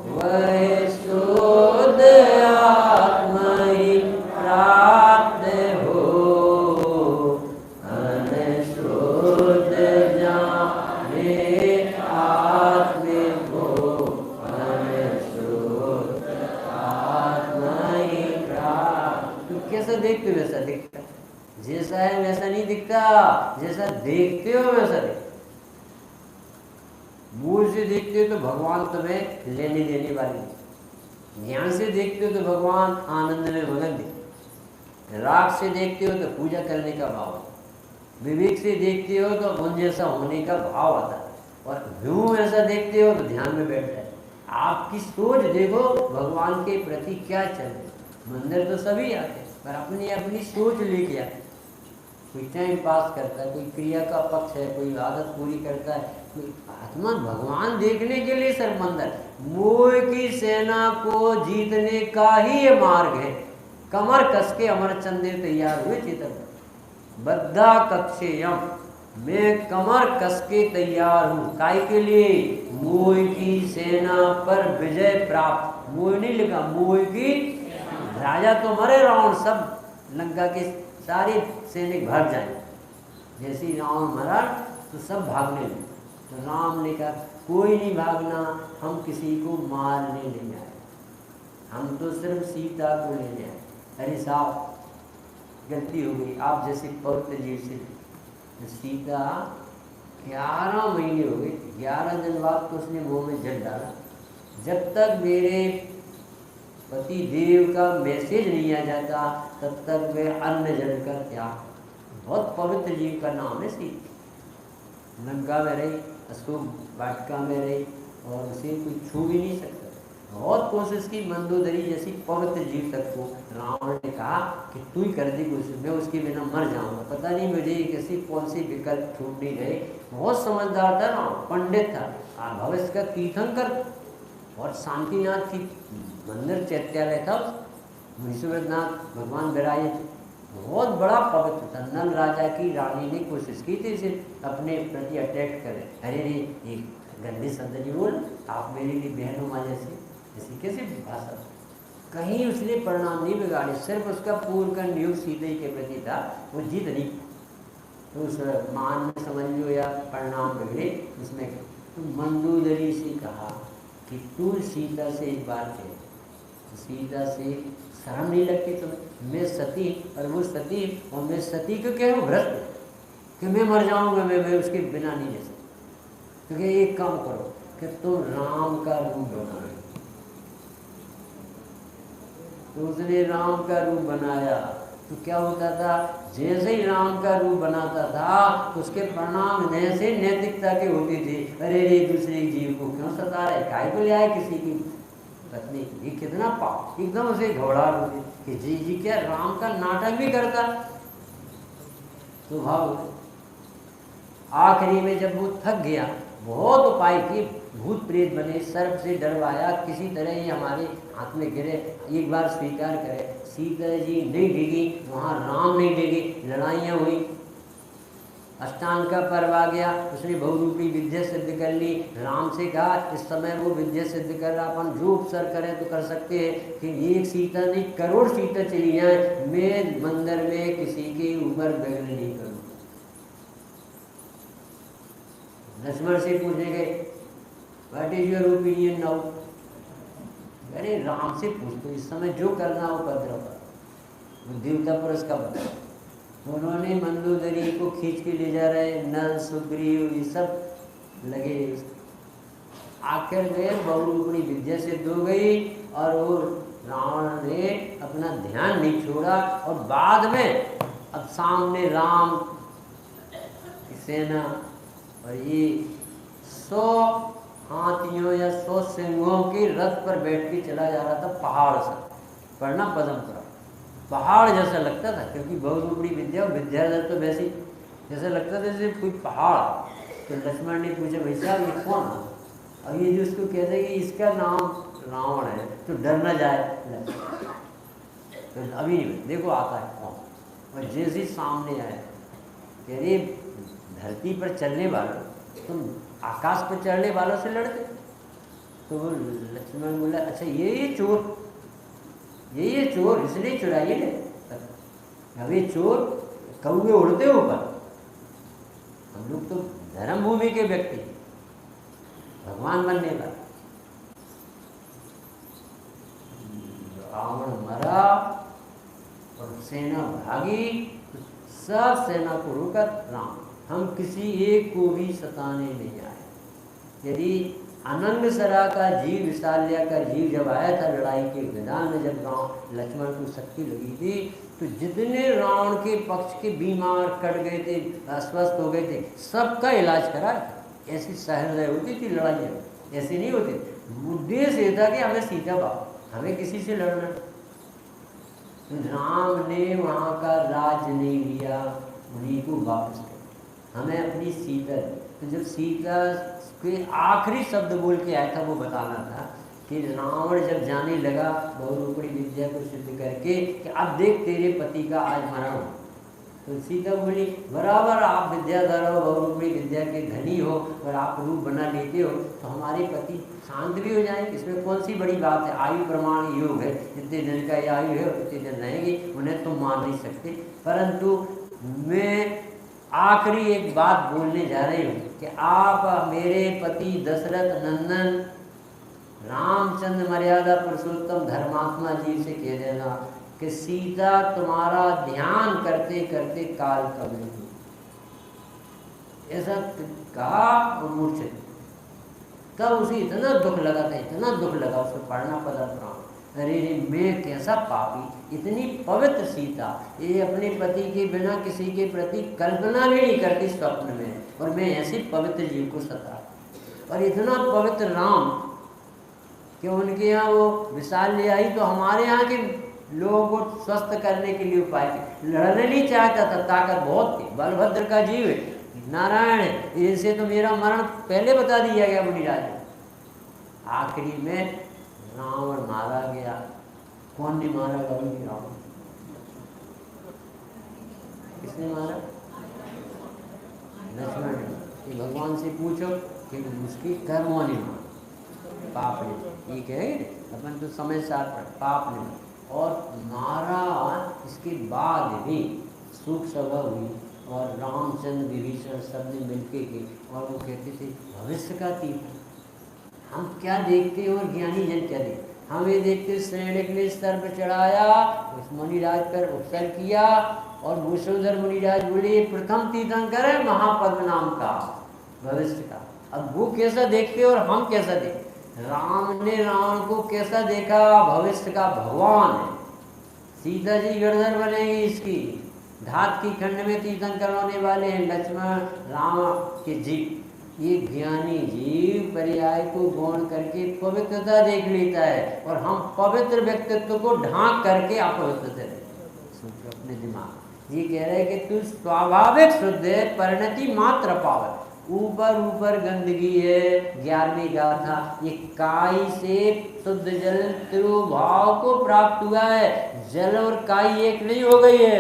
वह शुद्ध आत्मा ही प्राप्त हो। अनशुद्ध जाने आत्मा को, अनशुद्ध आत्मा ही प्राप्त। तो कैसा देखते वैसा दिखता, जैसा है वैसा नहीं दिखता, जैसा देखते हो वैसा दिखता। मूल से देखते हो तो भगवान तुम्हें लेने देने वाले नहीं, ध्यान से देखते हो तो भगवान आनंद में मगन दिखते, राग से देखते हो तो पूजा करने का भाव आता, विवेक से देखते हो तो उन जैसा होने का भाव आता है, और यूं ऐसा देखते हो तो ध्यान में बैठ जाए। आपकी सोच देखो भगवान के प्रति क्या चल रही है। मंदिर तो सभी आते हैं पर अपनी अपनी सोच लेके आते, कोई टाइम पास करता है, कोई क्रिया का पक्ष है, कोई आदत पूरी करता है, कोई आत्मा भगवान देखने के लिए सर मंदिर। मोह की सेना को जीतने का ही ये मार्ग है। कमर कस के अमर चंदे तैयार हुए चेतन बद्धा कक्षेयम, मैं कमर कस के तैयार हूँ काय के लिए, मोह की सेना पर विजय प्राप्त। मोह नहीं लिखा, मोह की, राजा तो मरे, रावण सब लंका के सारे सैनिक भाग जाए, जैसे ही रावण मरा तो सब भागने लगे, तो राम ने कहा कोई नहीं भागना, हम किसी को मारने नहीं आए, हम तो सिर्फ सीता को लेने आए। अरे साहब गलती हो गई, आप जैसे पवित्र जीव से सीता 11 महीने हो गए, 11 दिन बाद तो उसने मुँह में जल डाला, जब तक मेरे पति देव का मैसेज नहीं आ जाता तब तक वे अन्न जल का त्याग। बहुत पवित्र जीव का नाम है सीता। लंका में रही, अशोक वाटिका में रही और उसे कोई छू भी नहीं सकता। बहुत कोशिश की, मंदोदरी जैसी पवित्र जीव तक को रावण ने कहा कि तू ही कर दी कोशिश, मैं उसके बिना मर जाऊंगा। पता नहीं मुझे कैसी कौन सी विकल्प छूट नहीं गए। बहुत समझदार था रावण, पंडित था, भविष्य का तीर्थंकर और शांतिनाथ की मंदिर चैत्यालय था, विश्वनाथ भगवान विराजे थे, बहुत बड़ा पवित्र था। नल राजा की रानी ने कोशिश की थी इसे अपने प्रति अटैक करे, अरे रे ये गंदे शब्द नहीं बोल, आप मेरे लिए बहन माँ जैसे, ऐसी कैसी भाषा। कहीं उसने परिणाम नहीं बिगाड़े, सिर्फ उसका पूर्व का नियोग सीधे के प्रति था, वो जीत नहीं। तो उस मान में समझ लो या परिणाम बिगड़े उसमें। तो मंदोदरी से कहा कि तू सीता से एक बार कह, सीता से शर्म नहीं लगती तुम्हें, मैं सती और वो सती, और मैं सती को कह रहा हूँ भ्रष्ट कि मैं मर जाऊंगा, मैं उसके बिना नहीं रह सकता। क्योंकि एक काम करो कि तुम राम का रूप बनाओ। तो उसने राम का रूप बनाया, तो क्या होता था, जैसे ही राम का रूप बनाता था तो उसके परिणाम ऐसे नैतिकता के होते थे, अरे रे दूसरे जीव को क्यों सता रहे, काय को ले आए किसी की पत्नी, ये कितना पाप, एकदम उसे घबराहट होती कि जी क्या राम का नाटक भी करता। तो भाव आखिरी में जब वो थक गया, बहुत उपाय किए, भूत प्रेत बने, सर्प से डरवाया, किसी तरह ये हमारे हाथ में गिरे, एक बार स्वीकार करे, सीता जी नहीं डिगी, वहाँ राम नहीं डिगे, लड़ाइयाँ हुई, अष्टांग का पर्व आ गया, उसने बहुरूपी विद्या सिद्ध कर ली। राम से कहा इस समय वो विद्या सिद्ध कर रहा, अपन जो उपसर करें तो कर सकते हैं कि एक सीता नहीं करोड़ सीता चली जाए, मैं मंदिर में किसी की उम्र व्यग्र नहीं करूँ। लक्ष्मण से पूछने गए what is your opinion now, अरे राम से पूछ तो इस समय जो करना हो कर वो देवता पुरुष का बता। उन्होंने मंदोदरी को खींच के ले जा रहे, नल सुग्रीव ये सब लगे, आखिर में बहुरूपणी विद्या सिद्ध हो गई और वो रावण ने अपना ध्यान नहीं छोड़ा। और बाद में अब सामने राम की सेना और ये 100 हाथियों या 100 सिंहों के रथ पर बैठ के चला जा रहा था पहाड़ से, पढ़ना पदमपुरा, पहाड़ जैसा लगता था क्योंकि बहुरूपणी विद्या और विद्याधर तो वैसे जैसा लगता था जैसे कोई पहाड़। तो लक्ष्मण ने पूछा भाई साहब ये कौन है, अब ये जो उसको कहते हैं कि इसका नाम रावण है तो डर ना जाए, तो अभी नहीं देखो आता है कौन। और जैसे सामने आया कह रहे धरती पर चलने वालों, तुम आकाश पर चढ़ने वालों से लड़ते। तो वो लक्ष्मण बोला अच्छा ये चोर, ये चोर इसलिए चुराइए ने, अब ये चोर कौवे उड़ते ऊपर, हम लोग तो धर्म भूमि के व्यक्ति, भगवान बनने का। रावण मरा और सेना भागी, सब सेना को रोका राम, हम किसी एक को भी सताने नहीं आए। यदि अनंगसरा का जीव, विशाल्या का जीव जब आया था लड़ाई के मैदान में, जब राम लक्ष्मण को शक्ति लगी थी, तो जितने रावण के पक्ष के बीमार कट गए थे, अस्वस्थ हो गए थे, सबका इलाज कराया था। ऐसी सहृदय होती थी लड़ाइयाँ, ऐसी नहीं होती। उद्देश्य ये था कि हमें सीता पाओ, हमें किसी से लड़ना। तो राम ने वहाँ का राज्य नहीं लिया, उन्हीं को वापस किया, हमें अपनी सीता दी। तो जब सीता के आखिरी शब्द बोल के आया था, वो बताना था कि रावण जब जाने लगा बहुरूपी विद्या को सिद्ध करके कि अब देख तेरे पति का आज मरण हो, तो सीता बोली बराबर आप विद्याधर हो, बहुरूपी विद्या के धनी हो, और आप रूप बना लेते हो तो हमारे पति शांत भी हो जाएंगे, इसमें कौन सी बड़ी बात है। आयु प्रमाण योग है, जितने दिन का आयु है उतने दिन रहेंगे, उन्हें तुम मार नहीं सकते। परंतु मैं आखिरी एक बात बोलने जा रही हूँ कि आप मेरे पति दशरथ नंदन रामचंद्र मर्यादा पुरुषोत्तम धर्मात्मा जी से कह देना कि सीता तुम्हारा ध्यान करते करते काल कब्र हुई। ऐसा कहा और मूर्छित। तब उसे इतना दुख लगा था, इतना दुख लगा, उसे पढ़ना पड़ा पुराण, अरे रे मैं कैसा पापी, इतनी पवित्र सीता, ये अपने पति के बिना किसी के प्रति कल्पना भी नहीं करती स्वप्न में, और मैं ऐसे पवित्र जीव को सता। और इतना पवित्र राम कि उनके यहाँ वो विशाल ले आई, तो हमारे यहाँ के लोगों को स्वस्थ करने के लिए उपाय थे। लड़ने नहीं चाहता था, ताकत बहुत थी, बलभद्र का जीव है, नारायण है, इनसे तो मेरा मरण पहले बता दिया गया मुनिराज। आखिरी में रावण मारा गया। कौन ने मारा गौरी रावण? किसने मारा? लक्ष्मण ने। भगवान से पूछो कि उसकी कर्मों ने मारा, पाप ने। ठीक है, अपन तो समय साथ पाप ने और मारा। इसके बाद भी सुख सभा हुई और रामचंद्र विभीषण सब ने मिलके के, और वो कहते थे भविष्य का तीर्थ। हम क्या देखते हैं और ज्ञानी जन क्या देखते? हम ये देखते श्रेणिक ने स्तर पर चढ़ाया, उस मुनिराज पर उपसर किया, और भूषणधर मुनिराज बोले प्रथम तीर्थंकर है महापद्म नाम का भविष्य का। अब वो कैसा देखते और हम कैसा देखते? राम ने रावण को कैसा देखा? भविष्य का भगवान है। सीता जी गिरधर बनेगी इसकी, धात की खंड में तीर्थंकर होने वाले हैं लक्ष्मण राम के जीव। ये ज्ञानी जीव पर्याय को गौण करके पवित्रता देख लेता है, और हम पवित्र व्यक्तित्व को ढांक करके अपवित्र थे अपने दिमाग। ये कह रहे हैं कि तू स्वाभाविक शुद्ध है, परिणति मात्र पावन। ऊपर ऊपर गंदगी है। 11वीं गाथा, ये काई से शुद्ध जल तिरुभाव को प्राप्त हुआ है। जल और काई एक नहीं हो गई है।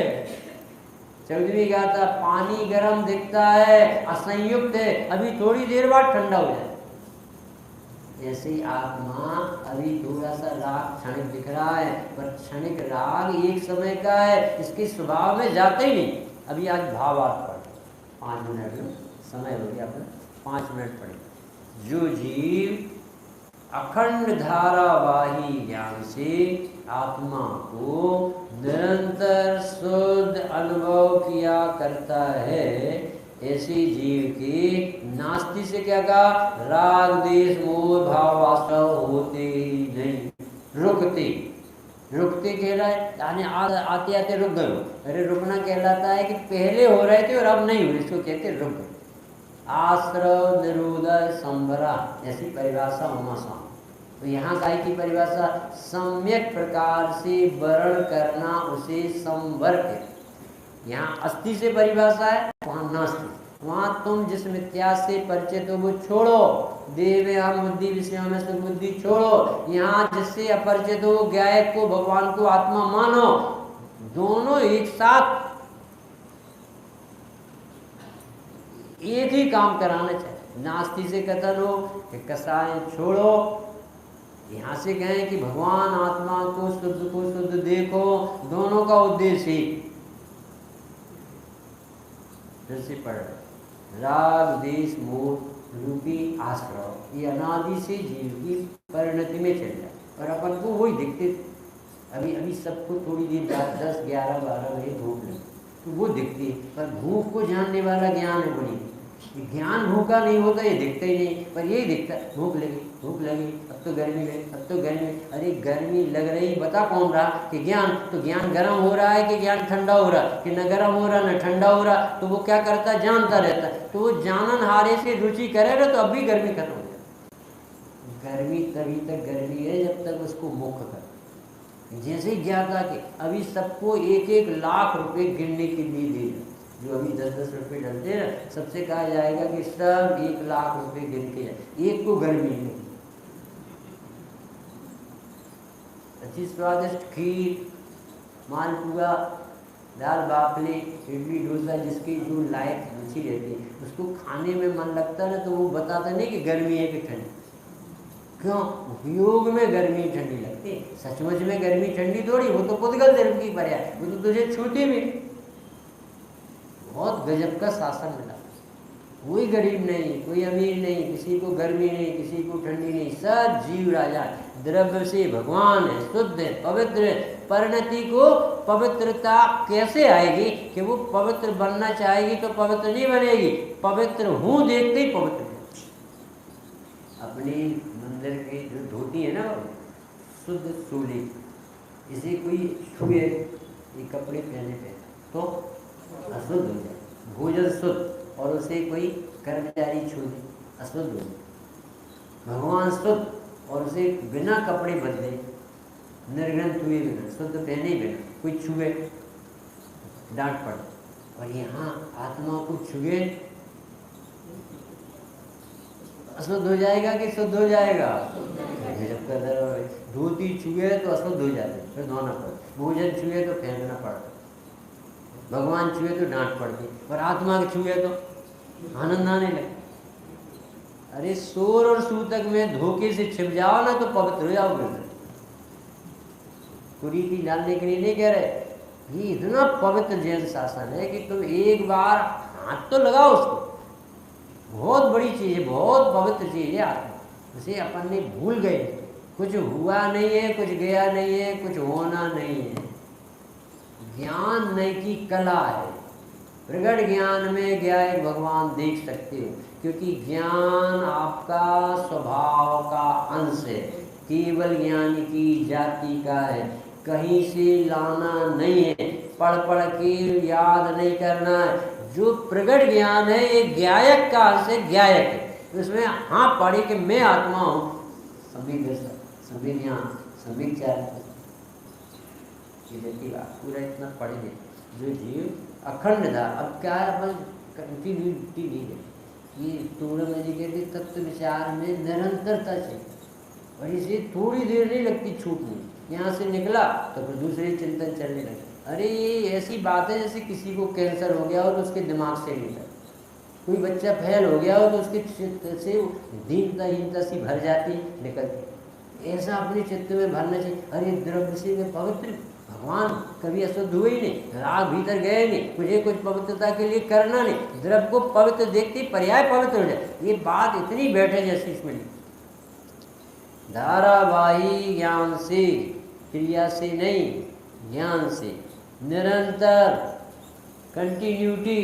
14वीं गाथा, पानी गर्म दिखता है, असंयुक्त है, अभी थोड़ी देर बाद ठंडा हो जाए। ऐसे ही आत्मा अभी थोड़ा सा राग क्षणिक दिख रहा है, पर क्षणिक राग एक समय का है, इसके स्वभाव में जाते ही नहीं। अभी आज भावार्थ पढ़े 5 मिनट में, समय हो गया अपन 5 मिनट पढ़े। जो जीव अखंड धारावाही ज्ञान से आत्मा को निरंतर शुद्ध अनुभव किया करता है, ऐसे जीव की नास्ति से क्या कहा? राग देश मोह भाव वास्तव होते ही नहीं, रुकते। रुकते कहलाए यानी आते आते रुक गए। अरे रुकना कहलाता है कि पहले हो रहे थे और अब नहीं हुए, इसको कहते रुक गए। आश्रव निरोधय संभरा, ऐसी परिभाषा उमासा। तो यहाँ गाय की परिभाषा सम्यक प्रकार से वर्ण करना, उसे संवर्ग। यहाँ अस्थि से परिभाषा है, वहाँ नास्ति। वहाँ तुम जिस मिथ्या से परिचित हो वो छोड़ो, देह में हम बुद्धि विषयों में सुख बुद्धि छोड़ो। यहाँ जिससे अपरिचित हो गायक को भगवान को आत्मा मानो। दोनों एक साथ एक ही काम कराना चाहिए। नास्ति से कथन हो कि कसाय छोड़ो, यहाँ से कहें कि भगवान आत्मा को शुद्ध देखो, दोनों का उद्देश्य ही। फिर से पढ़ रहे, राग देश मोह रूपी आश्रव, ये अनादि से जीव की परिणति में चल जाए, और अपन को वही दिखते। अभी सबको थोड़ी देर बाद 10, 11, 12 बजे धूप लगी, तो वो दिखती है। पर भूख को जानने वाला ज्ञान है बड़ी। ज्ञान भूखा नहीं होता, ये दिखता ही नहीं, पर यही दिखता है भूख लगी, भूख लगी, अब तो गर्मी लगी, अब तो गर्मी। अरे गर्मी लग रही, बता कौन रहा कि ज्ञान? तो ज्ञान गर्म हो रहा है कि ज्ञान ठंडा हो रहा है? कि न गर्म हो रहा न ठंडा हो रहा। तो वो क्या करता है? जानता रहता है। तो वो जानन हारे से रुचि करेगा तो अब भी गर्मी खत्म हो जाए। गर्मी तभी तक गर्मी है जब तक उसको मुक्त कर। जैसे ही ज्ञाता के अभी सबको 1-1 लाख रुपए गिनने के लिए दे रहे, जो अभी 10-10 रुपये डलते हैं, सबसे कहा जाएगा कि सब 1 लाख रुपए गिन के जाए, एक को गर्मी में। अच्छी स्वादिष्ट खीर, मालपुआ, दाल बाफले, इडली डोसा, जिसकी जो लायक रुचि रहती है उसको खाने में मन लगता है ना, तो वो बताता नहीं कि गर्मी है कि ठंडी। क्यों? उपयोग में गर्मी ठंडी लगती है, सचमुच में गर्मी ठंडी थोड़ी, वो तो पुद्गल धर्म की पर्याय, वो तो तुझे छूती भी। बहुत गजब का शासन मिला। कोई गरीब नहीं, कोई अमीर नहीं, किसी को गर्मी नहीं, किसी को ठंडी नहीं, सब जीव राजा। द्रव्य से भगवान है, शुद्ध है, पवित्र है। परिणति को पवित्रता कैसे आएगी कि वो पवित्र बनना चाहेगी तो पवित्र नहीं बनेगी, पवित्र हूँ देखते ही पवित्र। अपनी मंदिर की जो धोती है ना, शुद्ध सूली, इसे कोई छुए, ये कपड़े पहने पे तो अशुद्ध हो जाए। भोजन शुद्ध और उसे कोई कर्मचारी छू दे, अशुद्ध हो जाए। भगवान शुद्ध और उसे बिना कपड़े बदले, निर्ग्रंथ हुए बिना, शुद्ध पहने बिना कोई छुए डांट पड़े। और यहाँ आत्मा को छुए अशुद्ध हो जाएगा कि शुद्ध हो जाएगा? धोती छुए तो अशुद्ध हो जाते, फिर धोना पड़ता। भोजन छुए तो फेंकना पड़ता, भगवान छुए तो डांट पड़ती, पर आत्मा के छुए तो आनंद आने लगे। अरे सोर और सूतक में धोखे से छिप जाओ ना तो पवित्र हो जाओगे। कुरीति डालने के लिए नहीं कह रहे, ये इतना पवित्र जैन शासन है कि तुम एक बार हाथ तो लगाओ उसको। बहुत बड़ी चीज है, बहुत पवित्र चीज है आत्मा। उसे अपन ने भूल गए, कुछ हुआ नहीं है, कुछ गया नहीं है, कुछ होना नहीं है। ज्ञान नहीं की कला है। प्रगट ज्ञान में गया है भगवान देख सकते हो, क्योंकि ज्ञान आपका स्वभाव का अंश है, केवल ज्ञान की जाति का है, कहीं से लाना नहीं है, पढ़ पढ़ के याद नहीं करना है। जो प्रगट ज्ञान है ये ज्ञायक का अंश है, ज्ञायक है। उसमें हाँ पढ़े कि मैं आत्मा हूँ, सभी सभी ज्ञान सभी चार पूरा इतना पढ़े नहीं। जो जीव अखंड था, अब क्या है अपन कंटिन्यूटी नहीं है। ये टूरम जी कहते तत्व विचार में निरंतरता चाहिए, और इसे थोड़ी देर नहीं लगती छूटने। यहाँ से निकला तो फिर दूसरे चिंतन चलने लगे। अरे ये ऐसी बात है जैसे किसी को कैंसर हो गया हो तो उसके दिमाग से निकल, कोई बच्चा फेल हो गया हो तो उसके चित्त से दीनता सी भर जाती निकलती। ऐसा अपने चित्त में भरना चाहिए। अरे द्रव्य से मैं पवित्र, भगवान कभी अशुद्ध हुए ही नहीं, राग भीतर गए नहीं, मुझे कुछ पवित्रता के लिए करना नहीं। द्रव्य को पवित्र देखते पर्याय पवित्र हो जाए। ये बात इतनी बैठे जैसे इसमें धारावाही ज्ञान से, क्रिया से नहीं, ज्ञान से निरंतर कंटिन्यूटी,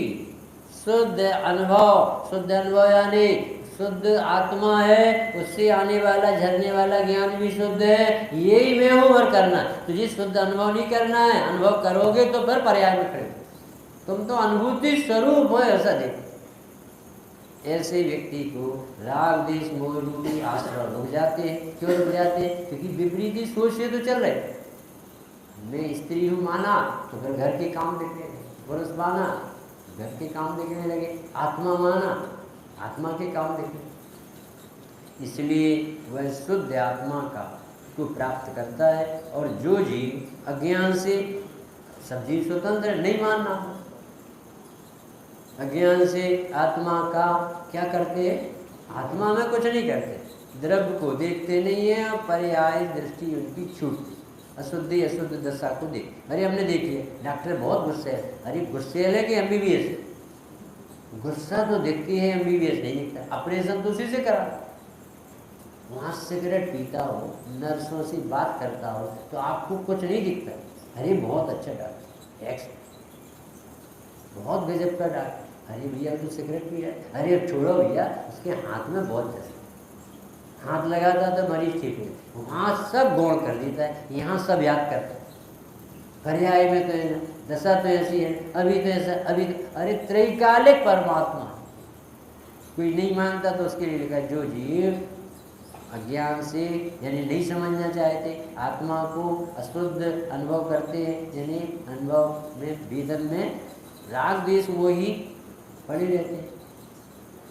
शुद्ध अनुभव यानी शुद्ध आत्मा है, उससे आने वाला झरने वाला ज्ञान भी शुद्ध है। यही मैं हूँ और करना। तुझे शुद्ध अनुभव नहीं करना है, अनुभव करोगे तो फिर पर्याय में खड़े। तुम तो अनुभूति स्वरूप हो, ऐसा देखो। ऐसे व्यक्ति को राग देश मोह रूपी आश्रय रुक जाते हैं। क्यों रुक जाते हैं? क्योंकि विपरीत सोच से तो चल रहे। मैं स्त्री हूँ माना तो फिर घर के काम देखने लगे, पुरुष माना घर के काम देखने लगे, आत्मा माना आत्मा के काम देखने। इसलिए वह शुद्ध आत्मा का को प्राप्त करता है। और जो जीव अज्ञान से, सब जीव स्वतंत्र नहीं मानना, अज्ञान से आत्मा का क्या करते हैं? आत्मा में कुछ नहीं करते, द्रव्य को देखते नहीं है और पर्याय दृष्टि उनकी छूटती, अशुद्धि अशुद्ध दशा को देख। अरे हमने देख लिया डॉक्टर बहुत गुस्से है, अरे गुस्से है कि एमबीबीएस है? गुस्सा तो देखती है, एमबीबीएस नहीं दिखता। ऑपरेशन तो उसी से करा। वहाँ सिगरेट पीता हो, नर्सों से बात करता हो तो आपको कुछ नहीं दिखता। अरे बहुत अच्छा डॉक्टर, बहुत गजब का डॉक्टर, अरे भैया तो सिगरेट पी रहा है, अरे अब छोड़ो भैया, उसके हाथ में बहुत जैसे हाथ लगाता तो मरीज ठीक हो, वहाँ सब गौण कर देता है, यहाँ सब याद करता है। पर्याय में तो दशा तो ऐसी है, अभी तो ऐसा, अभी तो, अरे त्रैकालिक परमात्मा। कोई नहीं मानता तो उसके लिए लिखा, जो जीव अज्ञान से यानी नहीं समझना चाहते, आत्मा को अशुद्ध अनुभव करते हैं, यानी अनुभव में वेदन में राग द्वेष वो ही पड़े रहते हैं,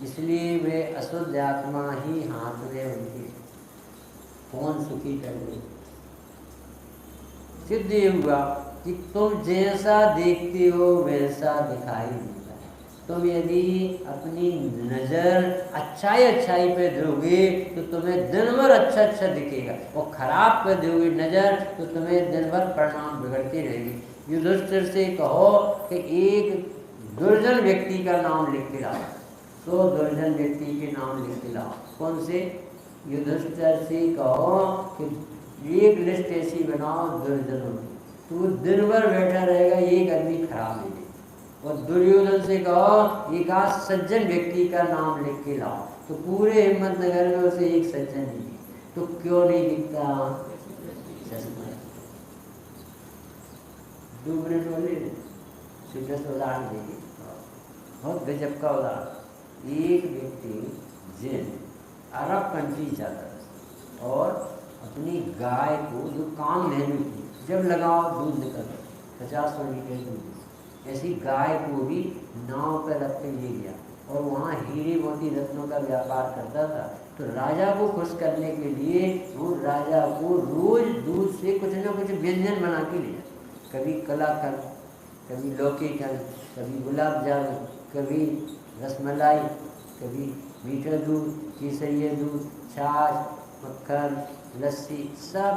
इसलिए वे अशुद्ध आत्मा ही हाथ में उनके कौन सुखी कर दे। सिद्ध ये हुआ कि तुम जैसा देखते हो वैसा दिखाई देता है। तुम यदि अपनी नज़र अच्छाई पे दोगे तो तुम्हें दिन भर अच्छा दिखेगा, और खराब पे दोगे नज़र तो तुम्हें दिन भर परिणाम बिगड़ते रहेंगे। युधिष्ठिर से कहो कि एक दुर्जन व्यक्ति का नाम लिख के लाओ, 100 दुर्जन व्यक्ति के नाम लिख के लाओ। कौन से? युधिष्ठिर से कहो कि एक लिस्ट ऐसी बनाओ दुर्जनों की, तो दिन भर बैठा रहेगा, एक आदमी खराब नहीं। और दुर्योधन से कहो एक आध सज्जन व्यक्ति का नाम लिख के लाओ, तो पूरे हिम्मतनगर में उसे एक सज्जन नहीं, तो क्यों नहीं दिखता? 2 मिनट बोले, सीधा सा उदाहरण देंगे, बहुत गजब का उदाहरण। एक व्यक्ति जिन अरब कंट्री जाता था और अपनी गाय को जो काम लेनी थी, जब लगाओ दूध निकलता, 50 लीटर दूध, ऐसी गाय को भी नाव पर रख के ले गया और वहाँ हीरे मोती रत्नों का व्यापार करता था। तो राजा को खुश करने के लिए वो राजा को रोज दूध से कुछ न कुछ व्यंजन बना के लिया, कभी कलाकंद, कभी लौकी कंद, कभी गुलाब जामुन, कभी रसमलाई, कभी मीठा दूध, केसरिया दूध, छाछ, मक्खन, लस्सी, सब।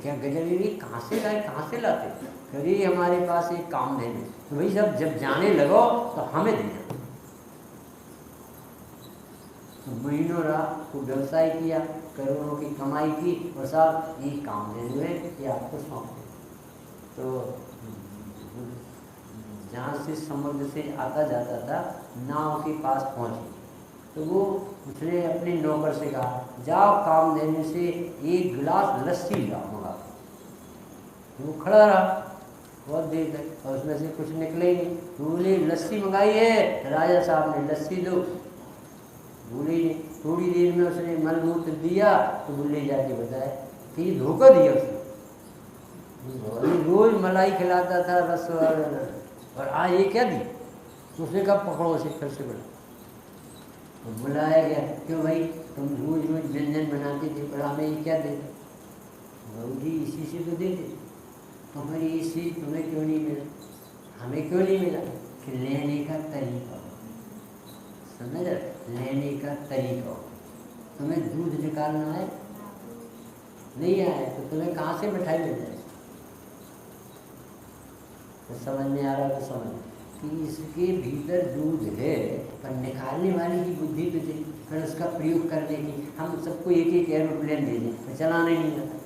क्या गजब, ये कहाँ से लाए, कहाँ से लाते? कभी हमारे पास एक काम देने, तो भाई सब जब जाने लगो तो हमें देना। तो महीनों रात को व्यवसाय किया, करोड़ों की कमाई की, और साहब ये काम दे हुए कि आपको सौंप दे। तो जहाँ से समुद्र से आता जाता था, नाव के पास पहुँची, तो वो उसने अपने नौकर से कहा, जाओ काम देने से एक गिलास लस्सी लाओ मंगा। वो खड़ा रहा बहुत देर तक और उसमें से कुछ निकले ही नहीं। बोले लस्सी मंगाई है, राजा साहब ने लस्सी दो, बोले नहीं। थोड़ी देर में उसने मलमूत्र दिया तो बुल्ले जाके बताया कि ये धोखा दिया उसने, रोज मलाई खिलाता था रस और आज ये क्या दी? उसने कहा पकड़ो उसे, फिर से बोला तो बुलाया गया, क्यों भाई तुम रोज रोज व्यंजन बनाते थे पर हमें ये क्या देते? बहू जी इसी से तो देते, तो फिर इसी तुम्हें क्यों नहीं मिला? हमें क्यों नहीं मिला? कि लेने का तरीका, समझ, लेने का तरीका। तुम्हें दूध निकालना है, नहीं आया तो तुम्हें कहाँ से मिठाई मिल जाए? तो समझ में आ रहा तो समझ कि इसके भीतर दूध है, पर निकालने वाले की बुद्धि तो चाहिए, फिर उसका प्रयोग करने की। हम सबको एक एक एरोप्लेन दे दें पर चलाने नहीं आता,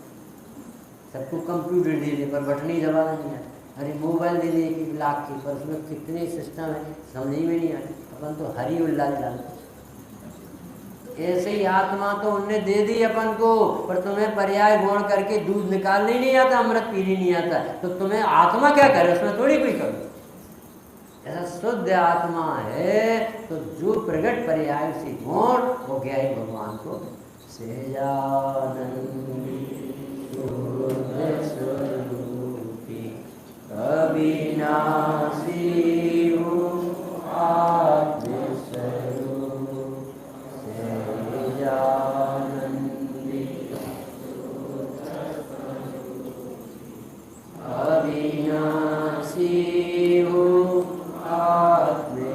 सबको कंप्यूटर दे दें पर बटनी दबाना नहीं आता, अरे मोबाइल दे दें 1 लाख की, पर उसमें कितने सिस्टम है समझ में नहीं आती। अपन तो हरी उल्लाल जानते। ऐसे ही आत्मा तो उनने दे दी अपन को, पर तुम्हें पर्याय गुण करके दूध निकालने नहीं आता, अमृत पीने नहीं आता, तो तुम्हें आत्मा क्या करे? उसमें थोड़ी कोई कमी। ऐसा शुद्ध आत्मा है तो जो प्रगट पर्याय से गुण वो गया ही भगवान को सहजानंद अविनाशी अविनाशी आत्मे